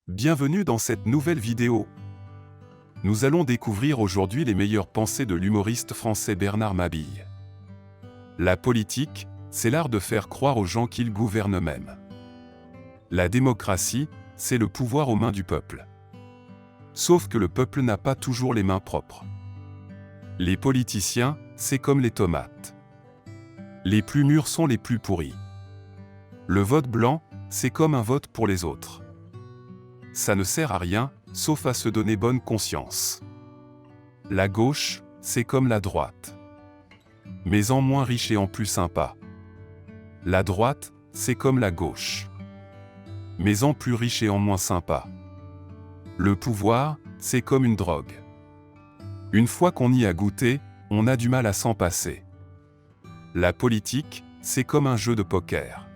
Bienvenue dans cette nouvelle vidéo. Nous allons découvrir aujourd'hui les meilleures pensées de l'humoriste français Bernard Mabille. La politique, c'est l'art de faire croire aux gens qu'ils gouvernent eux-mêmes. La démocratie, c'est le pouvoir aux mains du peuple. Sauf que le peuple n'a pas toujours les mains propres. Les politiciens, c'est comme les tomates. Les plus mûrs sont les plus pourris. Le vote blanc, c'est comme un vote pour les autres. Ça ne sert à rien, sauf à se donner bonne conscience. La gauche, c'est comme la droite. Mais en moins riche et en plus sympa. La droite, c'est comme la gauche. Mais en plus riche et en moins sympa. Le pouvoir, c'est comme une drogue. Une fois qu'on y a goûté, on a du mal à s'en passer. La politique, c'est comme un jeu de poker.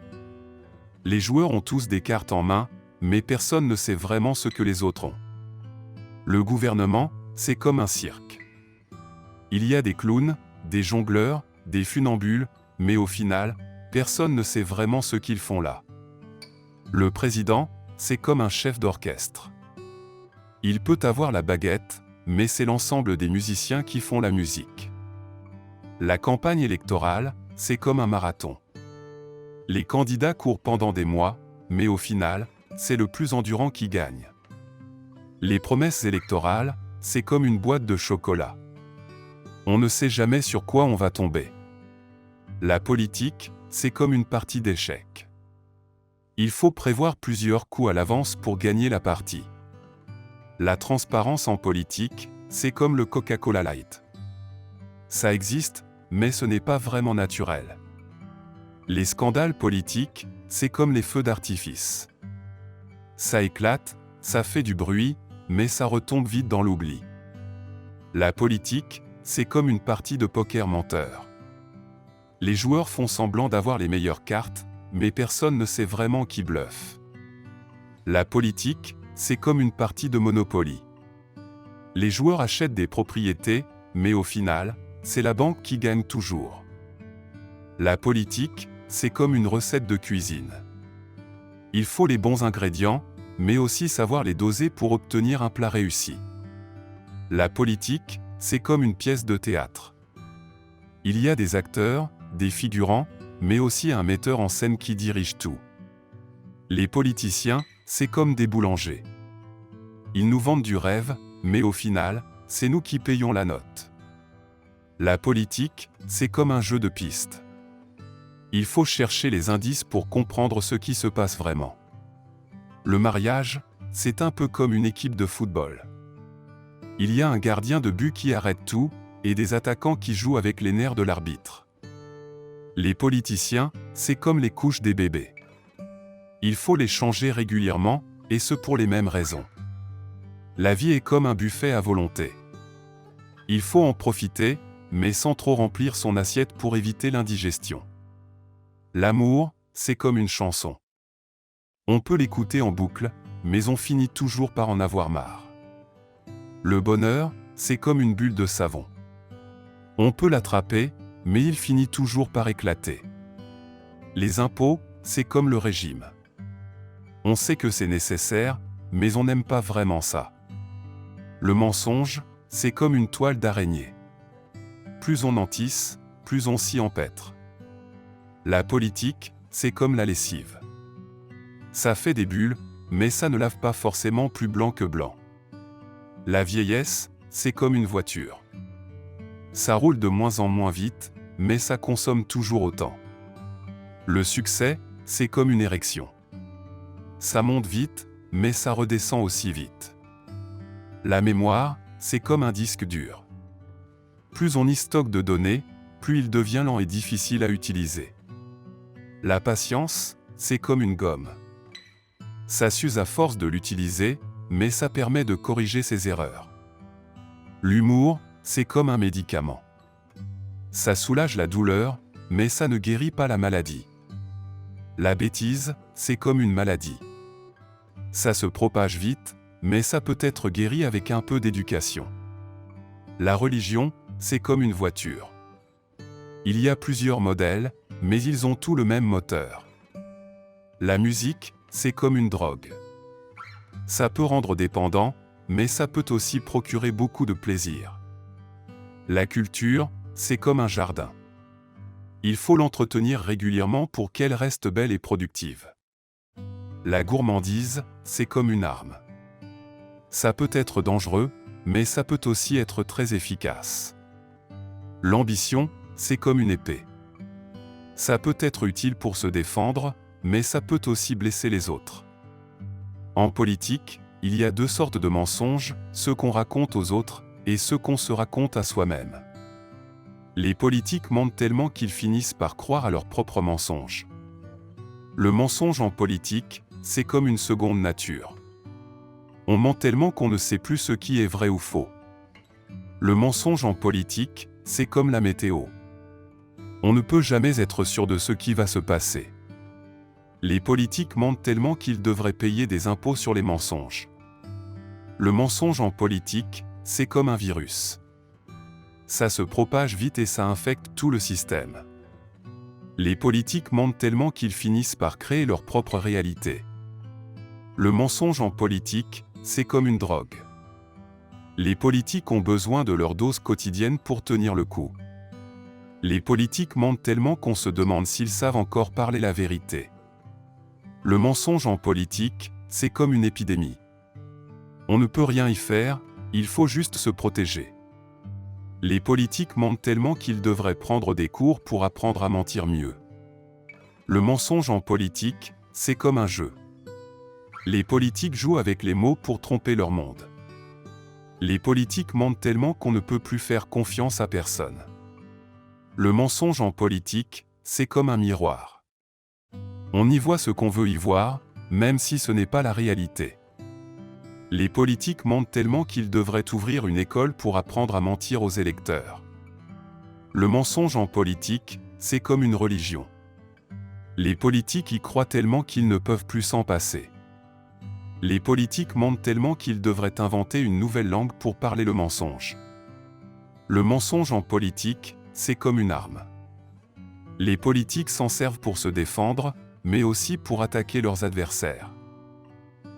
Les joueurs ont tous des cartes en main, mais personne ne sait vraiment ce que les autres ont. Le gouvernement, c'est comme un cirque. Il y a des clowns, des jongleurs, des funambules, mais au final, personne ne sait vraiment ce qu'ils font là. Le président, c'est comme un chef d'orchestre. Il peut avoir la baguette, mais c'est l'ensemble des musiciens qui font la musique. La campagne électorale, c'est comme un marathon. Les candidats courent pendant des mois, mais au final, c'est le plus endurant qui gagne. Les promesses électorales, c'est comme une boîte de chocolat. On ne sait jamais sur quoi on va tomber. La politique, c'est comme une partie d'échecs. Il faut prévoir plusieurs coups à l'avance pour gagner la partie. La transparence en politique, c'est comme le Coca-Cola Light. Ça existe, mais ce n'est pas vraiment naturel. Les scandales politiques, c'est comme les feux d'artifice. Ça éclate, ça fait du bruit, mais ça retombe vite dans l'oubli. La politique, c'est comme une partie de poker menteur. Les joueurs font semblant d'avoir les meilleures cartes, mais personne ne sait vraiment qui bluffe. La politique, c'est comme une partie de Monopoly. Les joueurs achètent des propriétés, mais au final, c'est la banque qui gagne toujours. La politique, c'est comme une recette de cuisine. Il faut les bons ingrédients, mais aussi savoir les doser pour obtenir un plat réussi. La politique, c'est comme une pièce de théâtre. Il y a des acteurs, des figurants, mais aussi un metteur en scène qui dirige tout. Les politiciens, c'est comme des boulangers. Ils nous vendent du rêve, mais au final, c'est nous qui payons la note. La politique, c'est comme un jeu de piste. Il faut chercher les indices pour comprendre ce qui se passe vraiment. Le mariage, c'est un peu comme une équipe de football. Il y a un gardien de but qui arrête tout, et des attaquants qui jouent avec les nerfs de l'arbitre. Les politiciens, c'est comme les couches des bébés. Il faut les changer régulièrement, et ce pour les mêmes raisons. La vie est comme un buffet à volonté. Il faut en profiter, mais sans trop remplir son assiette pour éviter l'indigestion. L'amour, c'est comme une chanson. On peut l'écouter en boucle, mais on finit toujours par en avoir marre. Le bonheur, c'est comme une bulle de savon. On peut l'attraper, mais il finit toujours par éclater. Les impôts, c'est comme le régime. On sait que c'est nécessaire, mais on n'aime pas vraiment ça. Le mensonge, c'est comme une toile d'araignée. Plus on en tisse, plus on s'y empêtre. La politique, c'est comme la lessive. Ça fait des bulles, mais ça ne lave pas forcément plus blanc que blanc. La vieillesse, c'est comme une voiture. Ça roule de moins en moins vite, mais ça consomme toujours autant. Le succès, c'est comme une érection. Ça monte vite, mais ça redescend aussi vite. La mémoire, c'est comme un disque dur. Plus on y stocke de données, plus il devient lent et difficile à utiliser. La patience, c'est comme une gomme. Ça s'use à force de l'utiliser, mais ça permet de corriger ses erreurs. L'humour, c'est comme un médicament. Ça soulage la douleur, mais ça ne guérit pas la maladie. La bêtise, c'est comme une maladie. Ça se propage vite, mais ça peut être guéri avec un peu d'éducation. La religion, c'est comme une voiture. Il y a plusieurs modèles, mais ils ont tous le même moteur. La musique, c'est comme une drogue. Ça peut rendre dépendant, mais ça peut aussi procurer beaucoup de plaisir. La culture, c'est comme un jardin. Il faut l'entretenir régulièrement pour qu'elle reste belle et productive. La gourmandise, c'est comme une arme. Ça peut être dangereux, mais ça peut aussi être très efficace. L'ambition, c'est comme une épée. Ça peut être utile pour se défendre, mais ça peut aussi blesser les autres. En politique, il y a deux sortes de mensonges, ceux qu'on raconte aux autres et ceux qu'on se raconte à soi-même. Les politiques mentent tellement qu'ils finissent par croire à leurs propres mensonges. Le mensonge en politique, c'est comme une seconde nature. On ment tellement qu'on ne sait plus ce qui est vrai ou faux. Le mensonge en politique, c'est comme la météo. On ne peut jamais être sûr de ce qui va se passer. Les politiques mentent tellement qu'ils devraient payer des impôts sur les mensonges. Le mensonge en politique, c'est comme un virus. Ça se propage vite et ça infecte tout le système. Les politiques mentent tellement qu'ils finissent par créer leur propre réalité. Le mensonge en politique, c'est comme une drogue. Les politiques ont besoin de leur dose quotidienne pour tenir le coup. Les politiques mentent tellement qu'on se demande s'ils savent encore parler la vérité. Le mensonge en politique, c'est comme une épidémie. On ne peut rien y faire, il faut juste se protéger. Les politiques mentent tellement qu'ils devraient prendre des cours pour apprendre à mentir mieux. Le mensonge en politique, c'est comme un jeu. Les politiques jouent avec les mots pour tromper leur monde. Les politiques mentent tellement qu'on ne peut plus faire confiance à personne. Le mensonge en politique, c'est comme un miroir. On y voit ce qu'on veut y voir, même si ce n'est pas la réalité. Les politiques mentent tellement qu'ils devraient ouvrir une école pour apprendre à mentir aux électeurs. Le mensonge en politique, c'est comme une religion. Les politiques y croient tellement qu'ils ne peuvent plus s'en passer. Les politiques mentent tellement qu'ils devraient inventer une nouvelle langue pour parler le mensonge. Le mensonge en politique, c'est comme une arme. Les politiques s'en servent pour se défendre, mais aussi pour attaquer leurs adversaires.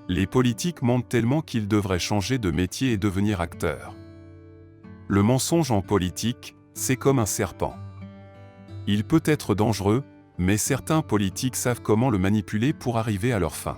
Les politiques mentent tellement qu'ils devraient changer de métier et devenir acteurs. Le mensonge en politique, c'est comme un serpent. Il peut être dangereux, mais certains politiques savent comment le manipuler pour arriver à leur fin.